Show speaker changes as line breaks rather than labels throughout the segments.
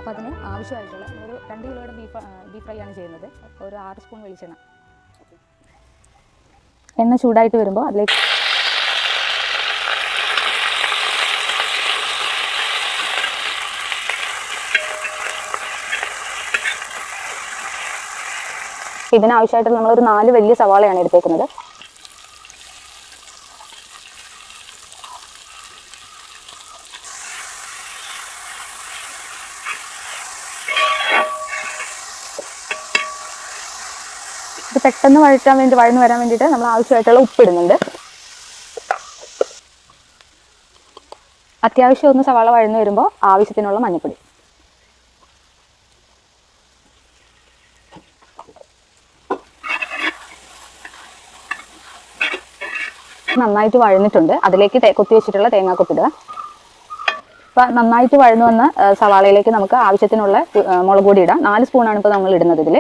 അപ്പോൾ അതിന് ആവശ്യമായിട്ടുള്ള ഒരു 2 കിലോയുടെ ബീഫ് ഫ്രൈ ആണ് ചെയ്യുന്നത്. ഒരു 6 സ്പൂൺ വെളിച്ചെണ്ണ. എണ്ണ ചൂടായിട്ട് വരുമ്പോൾ അതിലേക്ക് ഇതിനാവശ്യമായിട്ട് നമ്മളൊരു 4 വലിയ സവാളയാണ് എടുത്തേക്കുന്നത്. ഇത് പെട്ടെന്ന് വഴന്നു വരാൻ വേണ്ടിയിട്ട് നമ്മൾ ആവശ്യമായിട്ടുള്ള ഉപ്പിടുന്നുണ്ട്. അത്യാവശ്യം ഒന്ന് സവാള വഴന്നു വരുമ്പോൾ ആവശ്യത്തിനുള്ള മഞ്ഞൾപ്പൊടി. നന്നായിട്ട് വഴന്നിട്ടുണ്ട്. അതിലേക്ക് കൊത്തി വെച്ചിട്ടുള്ള തേങ്ങാക്കൊത്തിടുക. അപ്പം നന്നായിട്ട് വഴന്നു വന്ന സവാളയിലേക്ക് നമുക്ക് ആവശ്യത്തിനുള്ള മുളക് പൊടി ഇടാം. 4 സ്പൂണാണ് ഇപ്പോൾ നമ്മൾ ഇടുന്നത്. ഇതിൽ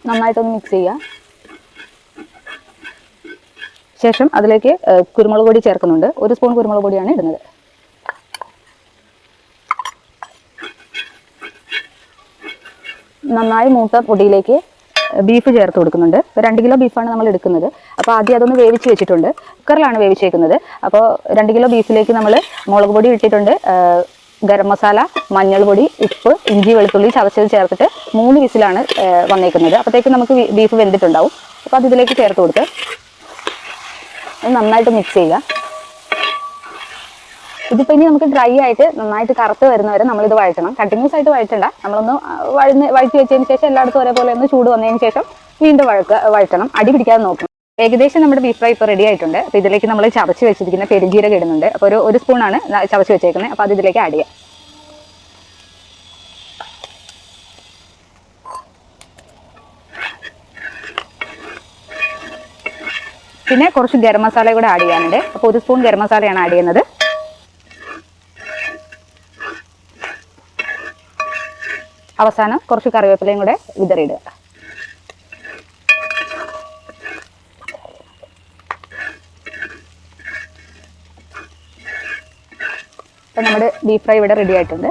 നന്നായിട്ടൊന്ന് മിക്സ് ചെയ്യുക. ശേഷം അതിലേക്ക് കുരുമുളക് പൊടി ചേർക്കുന്നുണ്ട്. 1 സ്പൂൺ കുരുമുളക് പൊടിയാണ് ഇടുന്നത്. നന്നായി മൂത്ത പൊടിയിലേക്ക് ബീഫ് ചേർത്ത് കൊടുക്കുന്നുണ്ട്. 2 കിലോ ബീഫാണ് നമ്മൾ എടുക്കുന്നത്. അപ്പോൾ ആദ്യം അതൊന്ന് വേവിച്ച് വെച്ചിട്ടുണ്ട്. കുക്കറിലാണ് വേവിച്ചേക്കുന്നത്. അപ്പോൾ 2 കിലോ ബീഫിലേക്ക് നമ്മൾ മുളക് പൊടി ഇട്ടിട്ടുണ്ട്, ഗരം മസാല, മഞ്ഞൾപ്പൊടി, ഉപ്പ്, ഇഞ്ചി വെളുത്തുള്ളി ചതച്ചത് ചേർത്തിട്ട് 3 വിസിലാണ് വന്നേക്കുന്നത്. അപ്പോഴത്തേക്ക് നമുക്ക് ബീഫ് വെന്തിട്ടുണ്ടാവും. അപ്പോൾ അത് ഇതിലേക്ക് ചേർത്ത് കൊടുത്ത് നന്നായിട്ട് മിക്സ് ചെയ്യുക. ഇതിപ്പോൾ ഇനി നമുക്ക് ഡ്രൈ ആയിട്ട് നന്നായിട്ട് കറുത്ത് വരുന്നവരെ നമ്മളിത് വഴറ്റണം. കണ്ടിന്യൂസ് ആയിട്ട് വഴറ്റണ്ട. നമ്മളൊന്ന് വഴറ്റി വെച്ചതിന് ശേഷം എല്ലായിടത്തും ഒരേപോലെ ഒന്ന് ചൂട് വന്നതിന് ശേഷം വീണ്ടും വഴറ്റണം. അടി പിടിക്കാതെ നോക്കണം. ഏകദേശം നമ്മുടെ ബീഫ് ഫ്രൈ ഇപ്പോൾ റെഡി ആയിട്ടുണ്ട്. അപ്പോൾ ഇതിലേക്ക് നമ്മൾ ചതച്ച് വെച്ചിരിക്കുന്ന പെരുംജീരകം ഇടുന്നുണ്ട്. അപ്പോൾ ഒരു സ്പൂണാണ് ചതച്ച് വെച്ചേക്കുന്നത്. അപ്പോൾ അത് ഇതിലേക്ക് ആഡ് ചെയ്യാം. പിന്നെ കുറച്ച് ഗരം മസാല കൂടെ ആഡ് ചെയ്യാനുണ്ട്. അപ്പോൾ 1 സ്പൂൺ ഗരം മസാലയാണ് ആഡ് ചെയ്യുന്നത്. അവസാനം കുറച്ച് കറിവേപ്പിലയും കൂടെ വിതറിയിടുക. അപ്പോൾ നമ്മുടെ ബീഫ് ഫ്രൈ ഇവിടെ റെഡി ആയിട്ടുണ്ട്.